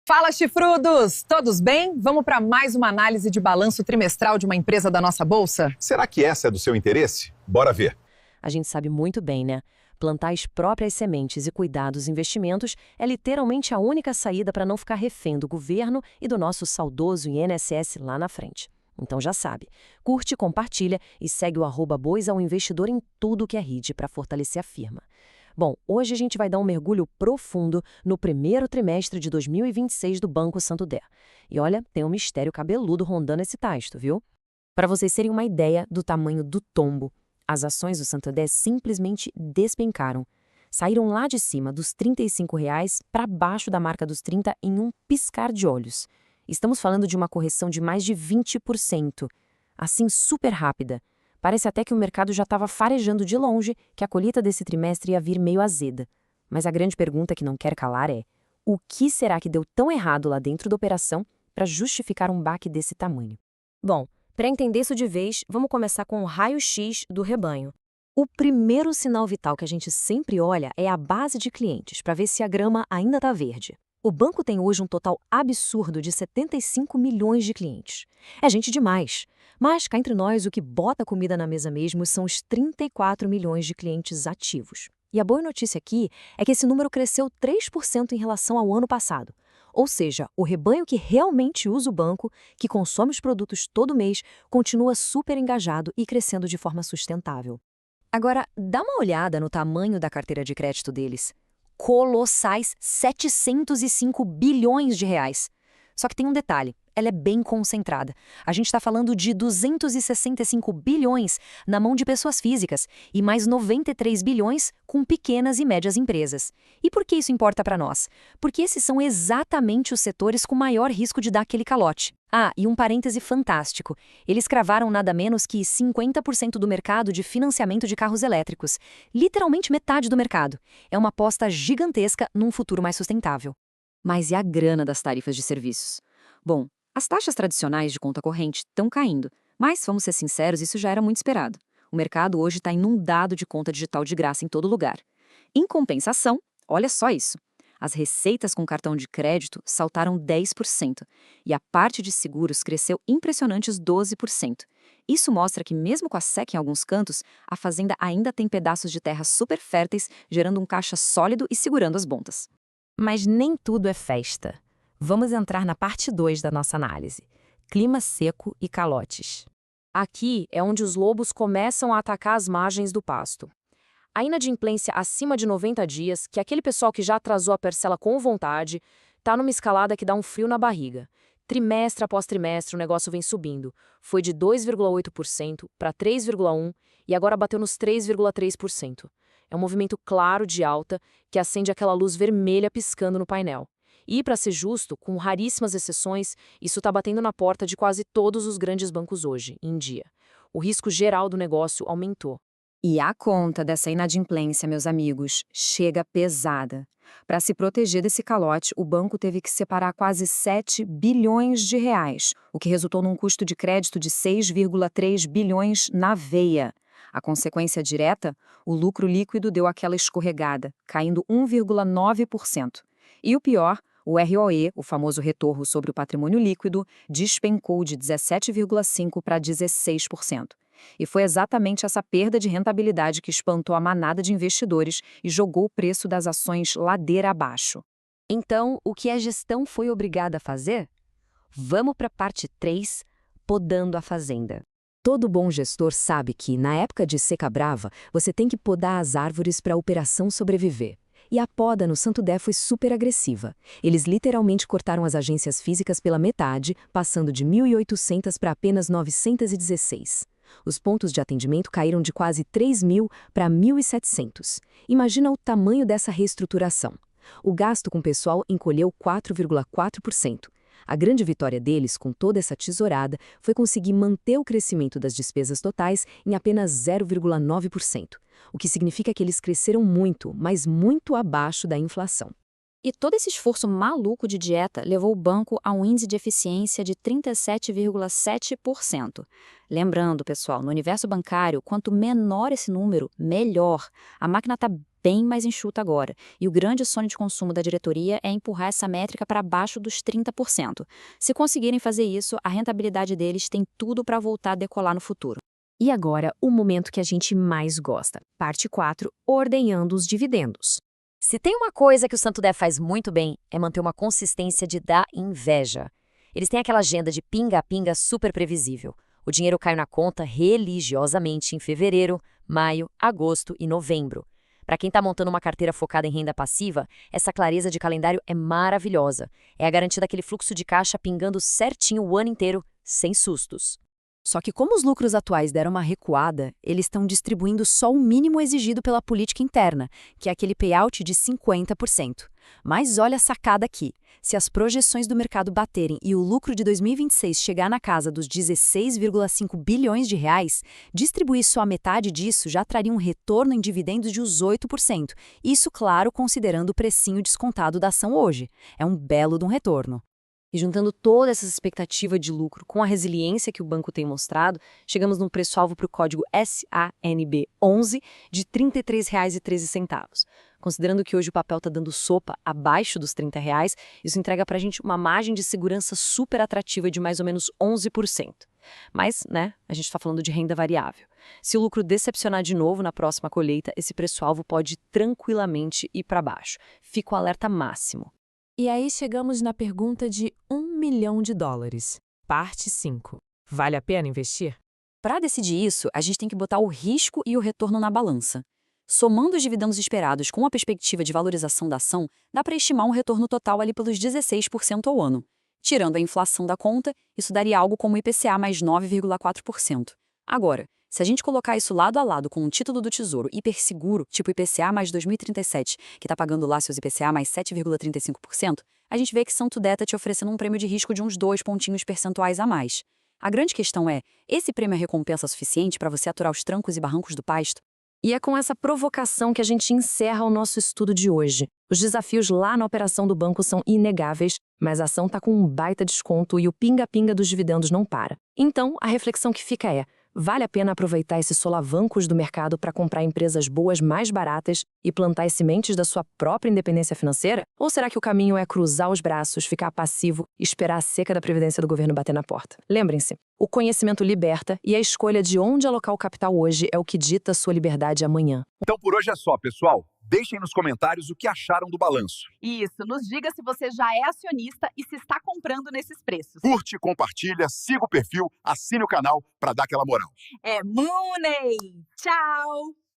Fala, chifrudos! Todos bem? Vamos para mais uma análise de balanço trimestral de uma empresa da nossa bolsa? Será que essa é do seu interesse? Bora ver. A gente sabe muito bem, né? Plantar as próprias sementes e cuidar dos investimentos é literalmente a única saída para não ficar refém do governo e do nosso saudoso INSS lá na frente. Então já sabe, curte, compartilha e segue o @boisaoinvestidor em tudo que é REIT para fortalecer a firma. Bom, hoje a gente vai dar um mergulho profundo no primeiro trimestre de 2026 do Banco Santander. E olha, tem um mistério cabeludo rondando esse texto, viu? Para vocês terem uma ideia do tamanho do tombo, as ações do Santander simplesmente despencaram. Saíram lá de cima dos R$ 35 para baixo da marca dos 30 em um piscar de olhos. Estamos falando de uma correção de mais de 20%, assim super rápida. Parece até que o mercado já estava farejando de longe que a colheita desse trimestre ia vir meio azeda. Mas a grande pergunta que não quer calar é: o que será que deu tão errado lá dentro da operação para justificar um baque desse tamanho? Bom, para entender isso de vez, vamos começar com o raio-x do rebanho. O primeiro sinal vital que a gente sempre olha é a base de clientes, para ver se a grama ainda está verde. O banco tem hoje um total absurdo de 75 milhões de clientes. É gente demais. Mas, cá entre nós, o que bota comida na mesa mesmo são os 34 milhões de clientes ativos. E a boa notícia aqui é que esse número cresceu 3% em relação ao ano passado. Ou seja, o rebanho que realmente usa o banco, que consome os produtos todo mês, continua super engajado e crescendo de forma sustentável. Agora, dá uma olhada no tamanho da carteira de crédito deles. Colossais 705 bilhões de reais. Só que tem um detalhe, ela é bem concentrada. A gente está falando de 265 bilhões na mão de pessoas físicas e mais 93 bilhões com pequenas e médias empresas. E por que isso importa para nós? Porque esses são exatamente os setores com maior risco de dar aquele calote. Ah, e um parêntese fantástico. Eles cravaram nada menos que 50% do mercado de financiamento de carros elétricos. Literalmente metade do mercado. É uma aposta gigantesca num futuro mais sustentável. Mas e a grana das tarifas de serviços? Bom, as taxas tradicionais de conta corrente estão caindo, mas, vamos ser sinceros, isso já era muito esperado. O mercado hoje está inundado de conta digital de graça em todo lugar. Em compensação, olha só isso. As receitas com cartão de crédito saltaram 10% e a parte de seguros cresceu impressionantes 12%. Isso mostra que, mesmo com a seca em alguns cantos, a fazenda ainda tem pedaços de terra super férteis, gerando um caixa sólido e segurando as pontas. Mas nem tudo é festa. Vamos entrar na parte 2 da nossa análise: clima seco e calotes. Aqui é onde os lobos começam a atacar as margens do pasto. A inadimplência acima de 90 dias, que é aquele pessoal que já atrasou a parcela com vontade, está numa escalada que dá um frio na barriga. Trimestre após trimestre o negócio vem subindo. Foi de 2,8% para 3,1% e agora bateu nos 3,3%. É um movimento claro de alta que acende aquela luz vermelha piscando no painel. E, para ser justo, com raríssimas exceções, isso está batendo na porta de quase todos os grandes bancos hoje, em dia. O risco geral do negócio aumentou. E a conta dessa inadimplência, meus amigos, chega pesada. Para se proteger desse calote, o banco teve que separar quase 7 bilhões de reais, o que resultou num custo de crédito de 6,3 bilhões na veia. A consequência direta, o lucro líquido deu aquela escorregada, caindo 1,9%. E o pior, o ROE, o famoso retorno sobre o patrimônio líquido, despencou de 17,5% para 16%. E foi exatamente essa perda de rentabilidade que espantou a manada de investidores e jogou o preço das ações ladeira abaixo. Então, o que a gestão foi obrigada a fazer? Vamos para a parte 3, podando a fazenda. Todo bom gestor sabe que, na época de seca brava, você tem que podar as árvores para a operação sobreviver. E a poda no Santander foi super agressiva. Eles literalmente cortaram as agências físicas pela metade, passando de 1.800 para apenas 916. Os pontos de atendimento caíram de quase 3.000 para 1.700. Imagina o tamanho dessa reestruturação. O gasto com pessoal encolheu 4,4%. A grande vitória deles, com toda essa tesourada, foi conseguir manter o crescimento das despesas totais em apenas 0,9%, o que significa que eles cresceram muito, mas muito abaixo da inflação. E todo esse esforço maluco de dieta levou o banco a um índice de eficiência de 37,7%. Lembrando, pessoal, no universo bancário, quanto menor esse número, melhor. A máquina está bem mais enxuta agora, e o grande sonho de consumo da diretoria é empurrar essa métrica para baixo dos 30%. Se conseguirem fazer isso, a rentabilidade deles tem tudo para voltar a decolar no futuro. E agora, o momento que a gente mais gosta. Parte 4, ordenhando os dividendos. Se tem uma coisa que o Santo Dé faz muito bem, é manter uma consistência de dar inveja. Eles têm aquela agenda de pinga a pinga super previsível. O dinheiro cai na conta religiosamente em fevereiro, maio, agosto e novembro. Para quem está montando uma carteira focada em renda passiva, essa clareza de calendário é maravilhosa. É a garantia daquele fluxo de caixa pingando certinho o ano inteiro, sem sustos. Só que como os lucros atuais deram uma recuada, eles estão distribuindo só o mínimo exigido pela política interna, que é aquele payout de 50%. Mas olha a sacada aqui. Se as projeções do mercado baterem e o lucro de 2026 chegar na casa dos 16,5 bilhões de reais, distribuir só a metade disso já traria um retorno em dividendos de uns 8%. Isso, claro, considerando o precinho descontado da ação hoje. É um belo de um retorno. E juntando toda essa expectativa de lucro com a resiliência que o banco tem mostrado, chegamos num preço-alvo para o código SANB11 de R$ 33,13. Considerando que hoje o papel está dando sopa abaixo dos R$ 30, isso entrega para a gente uma margem de segurança super atrativa de mais ou menos 11%. Mas, a gente está falando de renda variável. Se o lucro decepcionar de novo na próxima colheita, esse preço-alvo pode tranquilamente ir para baixo. Fica o alerta máximo. E aí chegamos na pergunta de $1 milhão. Parte 5. Vale a pena investir? Para decidir isso, a gente tem que botar o risco e o retorno na balança. Somando os dividendos esperados com a perspectiva de valorização da ação, dá para estimar um retorno total ali pelos 16% ao ano. Tirando a inflação da conta, isso daria algo como IPCA mais 9,4%. Agora, se a gente colocar isso lado a lado com um título do Tesouro hiperseguro, tipo IPCA mais 2037, que está pagando lá seus IPCA mais 7,35%, a gente vê que Santo Dé está te oferecendo um prêmio de risco de uns 2 pontinhos percentuais a mais. A grande questão é, esse prêmio é recompensa suficiente para você aturar os trancos e barrancos do pasto? E é com essa provocação que a gente encerra o nosso estudo de hoje. Os desafios lá na operação do banco são inegáveis, mas a ação está com um baita desconto e o pinga-pinga dos dividendos não para. Então, a reflexão que fica é: vale a pena aproveitar esses solavancos do mercado para comprar empresas boas mais baratas e plantar as sementes da sua própria independência financeira? Ou será que o caminho é cruzar os braços, ficar passivo e esperar a seca da Previdência do governo bater na porta? Lembrem-se, o conhecimento liberta e a escolha de onde alocar o capital hoje é o que dita sua liberdade amanhã. Então por hoje é só, pessoal. Deixem nos comentários o que acharam do balanço. Isso, nos diga se você já é acionista e se está comprando nesses preços. Curte, compartilha, siga o perfil, assine o canal para dar aquela moral. É Money! Tchau!